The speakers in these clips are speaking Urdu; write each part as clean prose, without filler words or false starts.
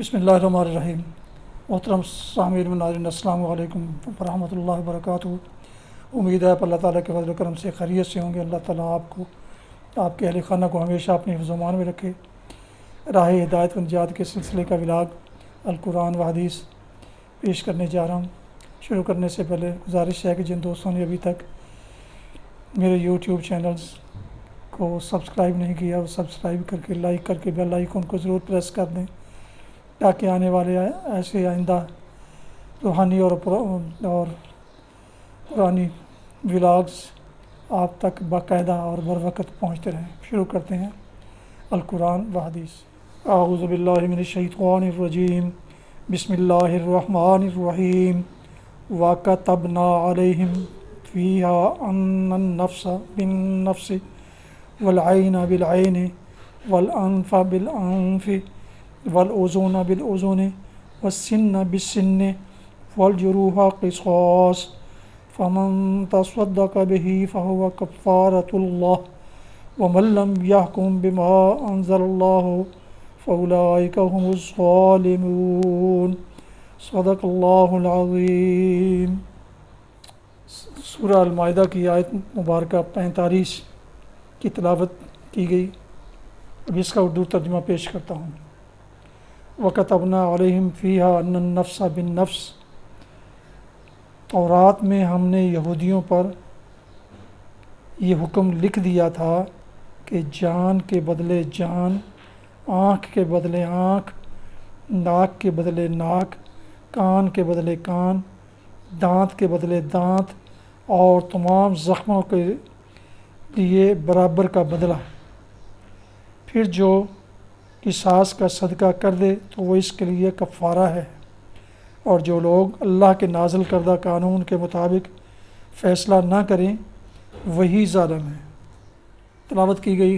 بسم اللہ الرحمن الرحیم۔ محترم سامعین و ناظرین، السلام علیکم ورحمۃ اللہ وبرکاتہ۔ امید ہے آپ اللہ تعالیٰ کے فضل و کرم سے خیریت سے ہوں گے۔ اللہ تعالیٰ آپ کو، آپ کے اہل خانہ کو ہمیشہ اپنے حفظ و امان میں رکھے۔ راہ ہدایت و نجات کے سلسلے کا ولاگ القرآن و حدیث پیش کرنے جا رہا ہوں۔ شروع کرنے سے پہلے گزارش ہے کہ جن دوستوں نے ابھی تک میرے یوٹیوب چینلز کو سبسکرائب نہیں کیا، وہ سبسکرائب کر کے، لائک کر کے بیل آئیکن کو ضرور پریس کر دیں، تاکہ آنے والے ایسے آئندہ روحانی اور پرانی ولاگز آپ تک باقاعدہ اور بروقت پہنچتے رہیں۔ شروع کرتے ہیں القرآن و حدیث۔ اعوذ باللہ من الشیطان الرجیم، بسم اللہ الرحمن الرحیم۔ وَكَتَبْنَا عَلَيْهِمْ فِيهَا أَنَّ النَّفْسَ بِالنَّفْسِ وَالْعَيْنَ بِالْعَيْنِ وَالْأَنْفَ بِالْأَنْفِ والأذن بالأذن والسن بالسن والجروح قصاص فمن تصدق به فهو كفارة الله ومن لم يحكم بما أنزل الله فأولئك هم الظالمون۔ صدق اللہ العظیم۔ سورہ المائدہ کی آیت مبارکہ 45 کی تلاوت کی گئی۔ اب اس کا اردو ترجمہ پیش کرتا ہوں۔ وَكَتَبْنَا عَلَيْهِمْ فِيهَا أَنَّ النَّفْسَ بِالنَّفْسِ، تورات میں ہم نے یہودیوں پر یہ حکم لکھ دیا تھا کہ جان کے بدلے جان، آنکھ کے بدلے آنکھ، ناک کے بدلے ناک، کان کے بدلے کان، دانت کے بدلے دانت، اور تمام زخموں کے لیے برابر کا بدلہ۔ پھر جو قصاص کا صدقہ کر دے تو وہ اس کے لیے کفارہ ہے، اور جو لوگ اللہ کے نازل کردہ قانون کے مطابق فیصلہ نہ کریں وہی ظالم ہیں۔ تلاوت کی گئی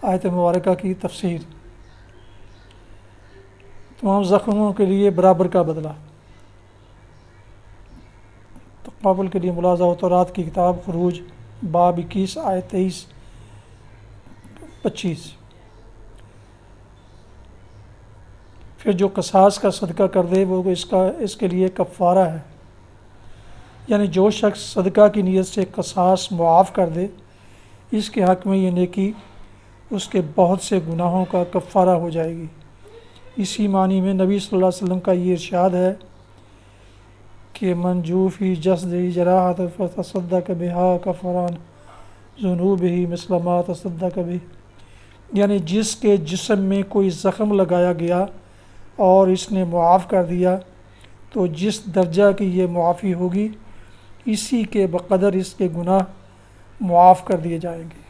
آیت مبارکہ کی تفسیر۔ تمام زخموں کے لیے برابر کا بدلہ۔ تقابل کے لیے ملاحظہ و تورات کی کتاب خروج باب 21 آیت 23-25۔ پھر جو قصاص کا صدقہ کر دے وہ اس کے لیے کفارہ ہے، یعنی جو شخص صدقہ کی نیت سے قصاص معاف کر دے، اس کے حق میں یہ نیکی اس کے بہت سے گناہوں کا کفارہ ہو جائے گی۔ اسی معنی میں نبی صلی اللہ علیہ وسلم کا یہ ارشاد ہے کہ من جو فی جسدہ جراحۃ فتصدق بہا کفران ذنوبہ مثل ما تصدق بہ، یعنی جس کے جسم میں کوئی زخم لگایا گیا اور اس نے معاف کر دیا تو جس درجہ کی یہ معافی ہوگی اسی کے بقدر اس کے گناہ معاف کر دیے جائیں گے۔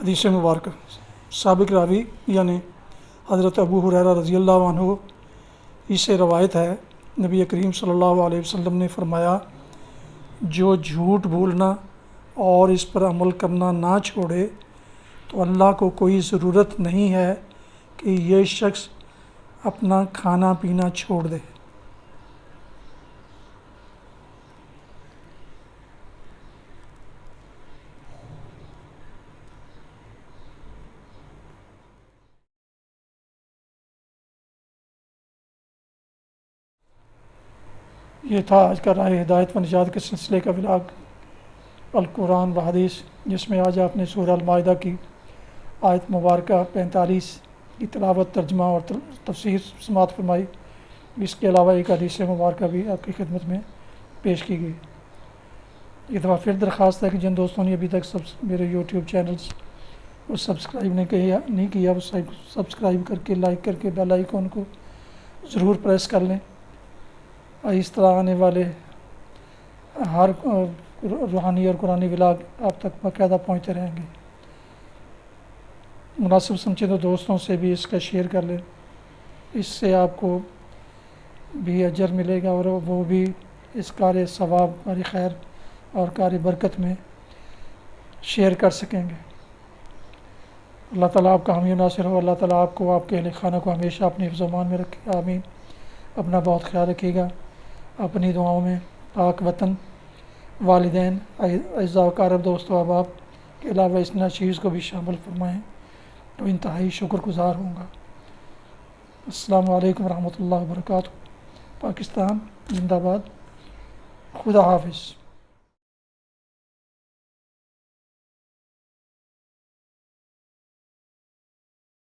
حدیث مبارکہ۔ سابق راوی یعنی حضرت ابو ہریرہ رضی اللہ عنہ، اس سے روایت ہے نبی کریم صلی اللہ علیہ وسلم نے فرمایا، جو جھوٹ بولنا اور اس پر عمل کرنا نہ چھوڑے تو اللہ کو کوئی ضرورت نہیں ہے کہ یہ شخص اپنا کھانا پینا چھوڑ دے۔ یہ تھا آج کا راہ ہدایت و نجات کے سلسلے کا ولاگ القرآن و حدیث، جس میں آج آپ نے سورہ المائدہ کی آیت مبارکہ 45 کی تلاوت، ترجمہ اور تفسیر سماعت فرمائی۔ اس کے علاوہ ایک حدیث مبارکہ بھی آپ کی خدمت میں پیش کی گئی۔ یہ دفعہ پھر درخواست ہے کہ جن دوستوں نے ابھی تک میرے یوٹیوب چینلز کو سبسکرائب نہیں کیا وہ سبسکرائب کر کے، لائک کر کے بیل آئیکن کو ضرور پریس کر لیں، اور اس طرح آنے والے ہر روحانی اور قرآنی ولاگ آپ تک باقاعدہ پہنچتے رہیں گے۔ مناسب سمجھے تو دوستوں سے بھی اس کا شیئر کر لیں، اس سے آپ کو بھی اجر ملے گا اور وہ بھی اس کار ثواب، کار خیر اور کار برکت میں شیئر کر سکیں گے۔ اللہ تعالیٰ آپ کا حامی و ناصر ہو۔ اللہ تعالیٰ آپ کو، آپ کے اہل خانہ کو ہمیشہ اپنے حفظ و امان میں رکھے۔ آمین۔ اپنا بہت خیال رکھیے گا۔ اپنی دعاؤں میں پاک وطن والدین، اعزاء و اقارب، دوست و احباب کے علاوہ اس ناچیز کو بھی شامل فرمائیں تو انتہائی شکر گزار ہوں گا۔ السلام علیکم ورحمۃ اللہ وبرکاتہ۔ پاکستان زندہ باد۔ خدا حافظ۔